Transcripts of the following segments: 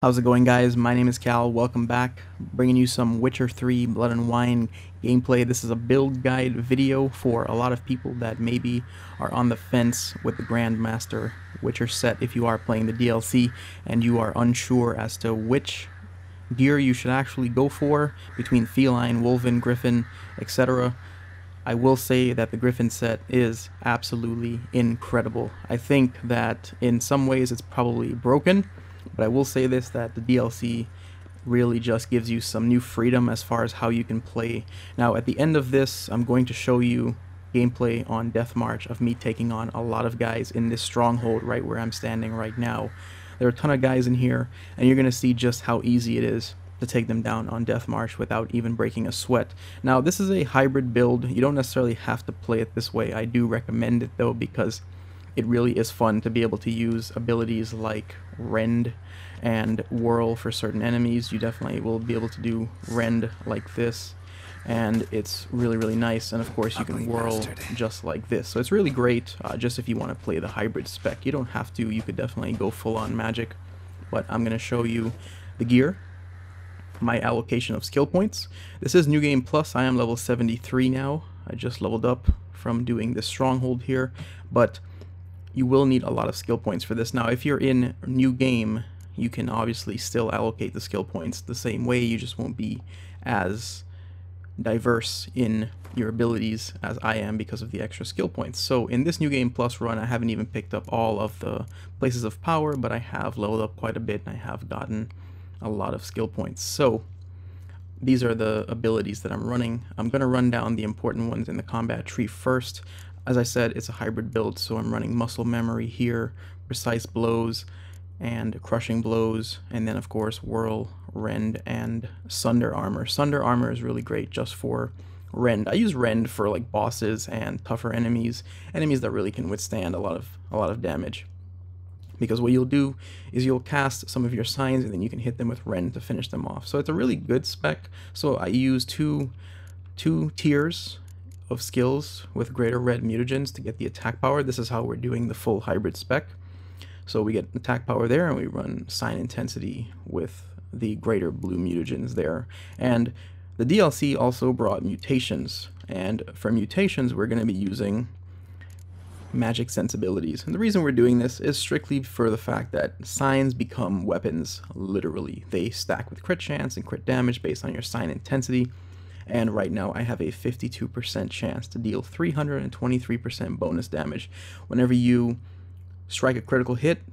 How's it going, guys? My name is Cal. Welcome back. Bringing you some Witcher 3 Blood and Wine gameplay. This is a build guide video for a lot of people that maybe are on the fence with the Grandmaster Witcher set if you are playing the DLC and you are unsure as to which gear you should actually go for between Feline, Wolven, Griffin, etc. I will say that the Griffin set is absolutely incredible. I think that in some ways it's probably broken, but I will say this, that the DLC really just gives you some new freedom as far as how you can play. Now, at the end of this, I'm going to show you gameplay on Death March of me taking on a lot of guys in this stronghold right where I'm standing right now. There are a ton of guys in here, and you're going to see just how easy it is to take them down on Death March without even breaking a sweat. Now, this is a hybrid build. You don't necessarily have to play it this way. I do recommend it, though, because it really is fun to be able to use abilities like Rend and Whirl for certain enemies. You definitely will be able to do Rend like this, and it's really nice. And of course you can Whirl just like this, so it's really great just if you want to play the hybrid spec. You don't have to. You could definitely go full on magic, but I'm going to show you the gear, my allocation of skill points. This is New Game Plus. I am level 73 now. I just leveled up from doing this stronghold here, but you will need a lot of skill points for this. Now, if you're in New Game, you can obviously still allocate the skill points the same way. You just won't be as diverse in your abilities as I am because of the extra skill points. So in this New Game Plus run, I haven't even picked up all of the places of power, but I have leveled up quite a bit and I have gotten a lot of skill points. So these are the abilities that I'm running. I'm going to run down the important ones in the combat tree first. As I said, it's a hybrid build, so I'm running Muscle Memory here, Precise Blows, and Crushing Blows, and then of course Whirl, Rend, and Sunder Armor. Sunder Armor is really great just for Rend. I use Rend for like bosses and tougher enemies that really can withstand a lot of damage. Because what you'll do is you'll cast some of your signs and then you can hit them with Rend to finish them off. So it's a really good spec. So I use two tiers of skills with greater red mutagens to get the attack power. This is how we're doing the full hybrid spec. So we get attack power there and we run sign intensity with the greater blue mutagens there. And the DLC also brought mutations, and for mutations we're going to be using magic sensibilities. And the reason we're doing this is strictly for the fact that signs become weapons, literally. They stack with crit chance and crit damage based on your sign intensity. And right now I have a 52% chance to deal 323% bonus damage. Whenever you strike a critical hit,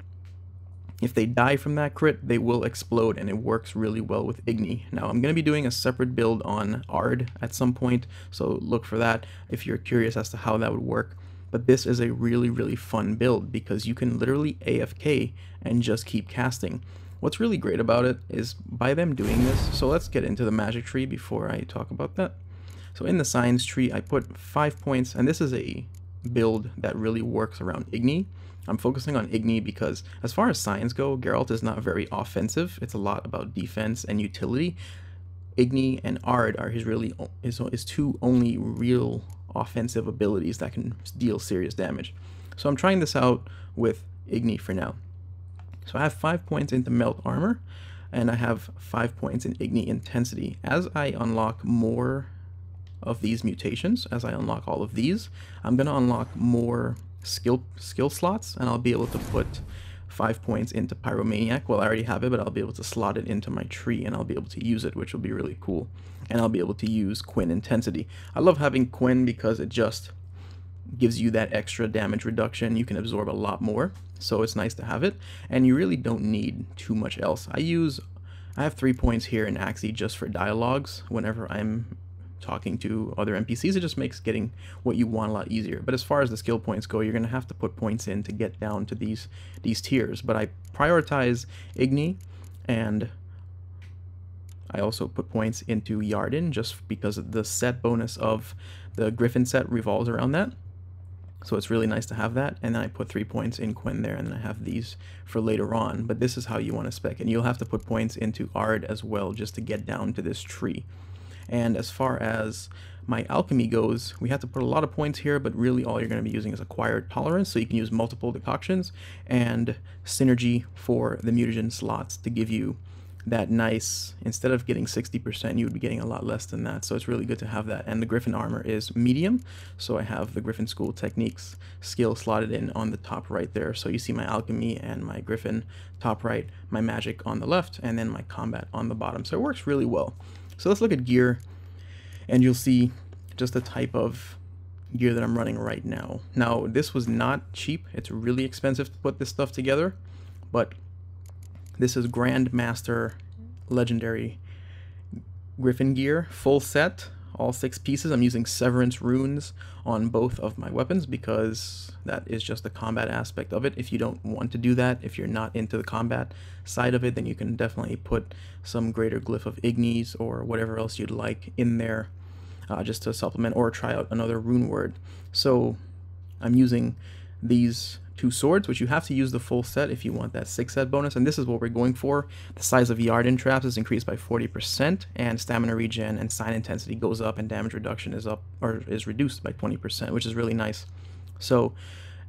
if they die from that crit, they will explode, and it works really well with Igni. Now, I'm going to be doing a separate build on Aard at some point, so look for that if you're curious as to how that would work. But this is a really fun build because you can literally AFK and just keep casting. What's really great about it is by them doing this, so let's get into the magic tree before I talk about that. So in the science tree, I put 5 points, and this is a build that really works around Igni. I'm focusing on Igni because as far as science go, Geralt is not very offensive. It's a lot about defense and utility. Igni and Aard are his two only real offensive abilities that can deal serious damage. So I'm trying this out with Igni for now. So I have 5 points into Melt Armor, and I have 5 points in Igni Intensity. As I unlock more of these mutations, as I unlock all of these, I'm going to unlock more skill slots, and I'll be able to put 5 points into Pyromaniac. Well, I already have it, but I'll be able to slot it into my tree, and I'll be able to use it, which will be really cool. And I'll be able to use Quen Intensity. I love having Quen because it just gives you that extra damage reduction. You can absorb a lot more, so it's nice to have it, and you really don't need too much else. I have 3 points here in Axii just for dialogues. Whenever I'm talking to other NPCs, it just makes getting what you want a lot easier. But as far as the skill points go, you're going to have to put points in to get down to these tiers. But I prioritize Igni, and I also put points into Yarden just because the set bonus of the Griffin set revolves around that. So it's really nice to have that. And then I put 3 points in Quen there, and then I have these for later on. But this is how you want to spec, and you'll have to put points into Aard as well just to get down to this tree. And as far as my alchemy goes, we have to put a lot of points here, but really all you're going to be using is acquired tolerance, so you can use multiple decoctions, and synergy for the mutagen slots to give you that nice, instead of getting 60%, you would be getting a lot less than that. So it's really good to have that. And the Griffin armor is medium, so I have the Griffin School Techniques skill slotted in on the top right there. So you see my alchemy and my Griffin top right, my magic on the left, and then my combat on the bottom. So it works really well. So let's look at gear, and you'll see just the type of gear that I'm running right now. Now, this was not cheap. It's really expensive to put this stuff together, but this is Grandmaster Legendary Griffin gear, full set, all 6 pieces. I'm using Severance runes on both of my weapons because that is just the combat aspect of it. If you don't want to do that, if you're not into the combat side of it, then you can definitely put some Greater Glyph of Ignis or whatever else you'd like in there just to supplement, or try out another rune word. So I'm using these 2 swords, which you have to use the full set if you want that 6 set bonus, and this is what we're going for. The size of Yarden traps is increased by 40%, and stamina regen and sign intensity goes up, and damage reduction is up, or is reduced by 20%, which is really nice. So,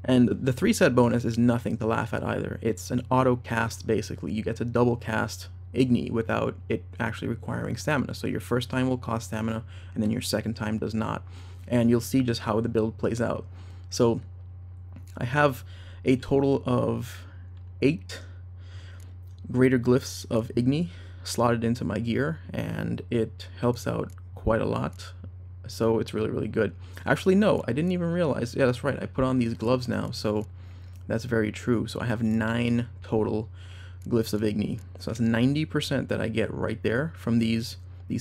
and the 3 set bonus is nothing to laugh at either. It's an auto cast basically. You get to double cast Igni without it actually requiring stamina. So your first time will cost stamina, and then your second time does not. And you'll see just how the build plays out. So I have a total of 8 Greater Glyphs of Igni slotted into my gear, and it helps out quite a lot. So it's really, really good. Actually, no, I didn't even realize. Yeah, that's right. I put on these gloves now, so that's very true. So I have 9 total Glyphs of Igni. So that's 90% that I get right there from these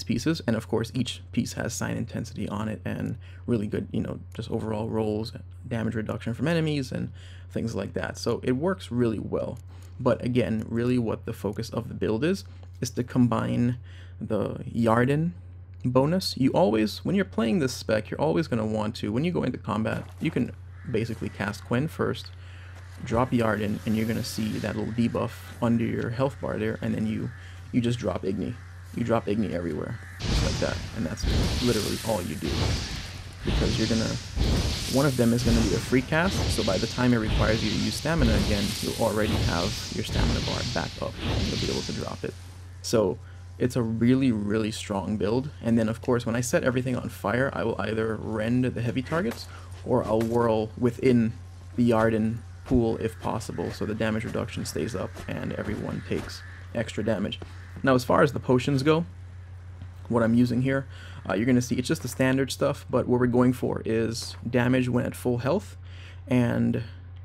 pieces, and of course each piece has sign intensity on it and really good, you know, just overall rolls, damage reduction from enemies and things like that. So it works really well. But again, really what the focus of the build is to combine the Yarden bonus. You always, when you're playing this spec, you're always going to want to, when you go into combat, you can basically cast Quen first, drop Yarden, and you're going to see that little debuff under your health bar there, and then you just drop Igni. You drop Igni everywhere, just like that, and that's literally all you do. Because you're gonna, one of them is gonna be a free cast, so by the time it requires you to use stamina again, you'll already have your stamina bar back up, and you'll be able to drop it. So it's a really, really strong build. And then of course, when I set everything on fire, I will either rend the heavy targets, or I'll whirl within the Yarden pool if possible, so the damage reduction stays up and everyone takes extra damage. Now, as far as the potions go, what I'm using here, you're going to see it's just the standard stuff, but what we're going for is damage when at full health, and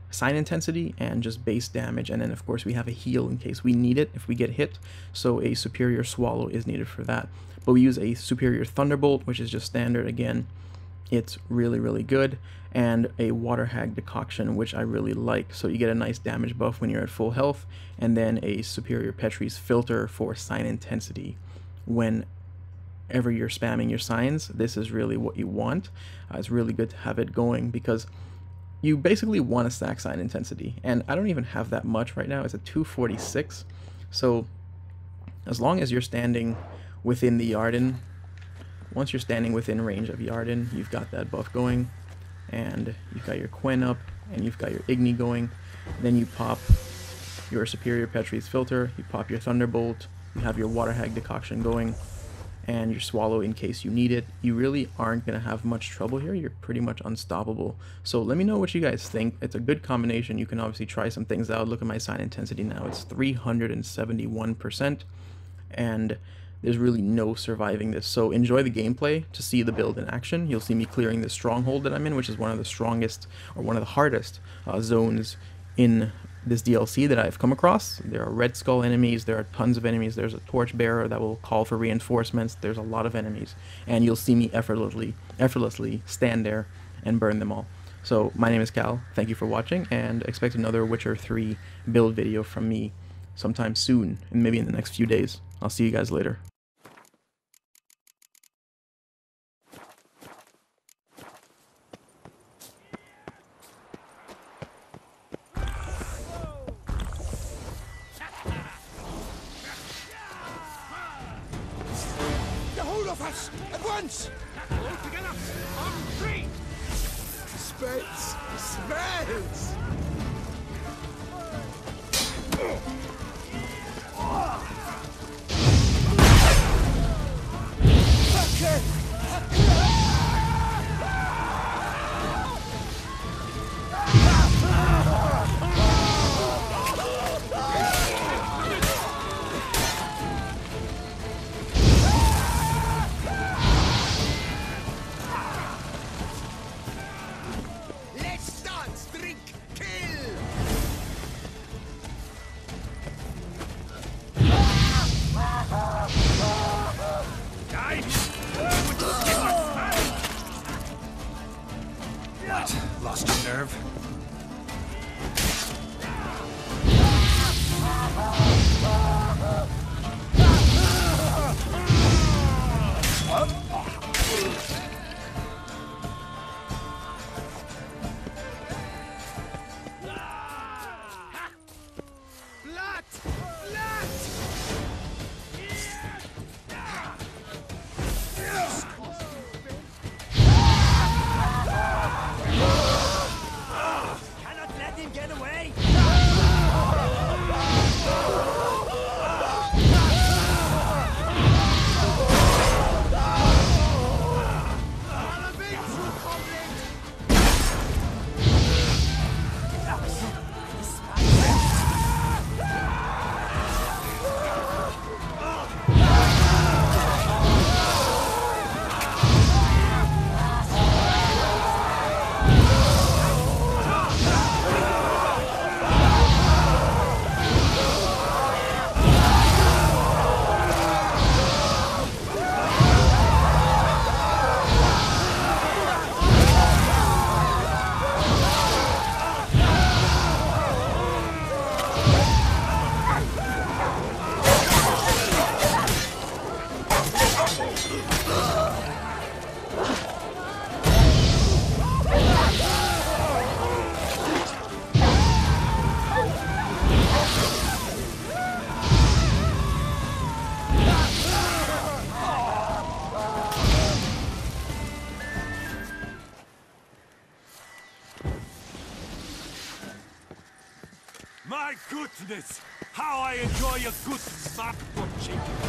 sign intensity, and just base damage. And then, of course, we have a heal in case we need it if we get hit, so a superior swallow is needed for that. But we use a superior thunderbolt, which is just standard again. It's really, really good. And a water hag decoction, which I really like. So you get a nice damage buff when you're at full health, and then a superior Petrie's filter for sign intensity. Whenever you're spamming your signs, this is really what you want. It's really good to have it going because you basically want to stack sign intensity. And I don't even have that much right now. It's at 246. So as long as you're standing within the Yarden, once you're standing within range of Yarden, you've got that buff going, and you've got your Quen up, and you've got your Igni going. Then you pop your superior Petrie's filter, you pop your Thunderbolt, you have your water hag decoction going, and your swallow in case you need it. You really aren't going to have much trouble here. You're pretty much unstoppable. So let me know what you guys think. It's a good combination. You can obviously try some things out. Look at my sign intensity now. It's 371%, and there's really no surviving this. So enjoy the gameplay to see the build in action. You'll see me clearing the stronghold that I'm in, which is one of the strongest, or one of the hardest zones in this DLC that I've come across. There are Red Skull enemies, there are tons of enemies, there's a torchbearer that will call for reinforcements, there's a lot of enemies, and you'll see me effortlessly stand there and burn them all. So my name is Cal, thank you for watching, and expect another Witcher 3 build video from me sometime soon, and maybe in the next few days. I'll see you guys later. Hold of us! At once! All together! On three! Spells! Spells! Let's dance, drink, kill! What? Lost your nerve? Blood! Blood! Cannot let him get away! My goodness! How I enjoy a good mouth-watching!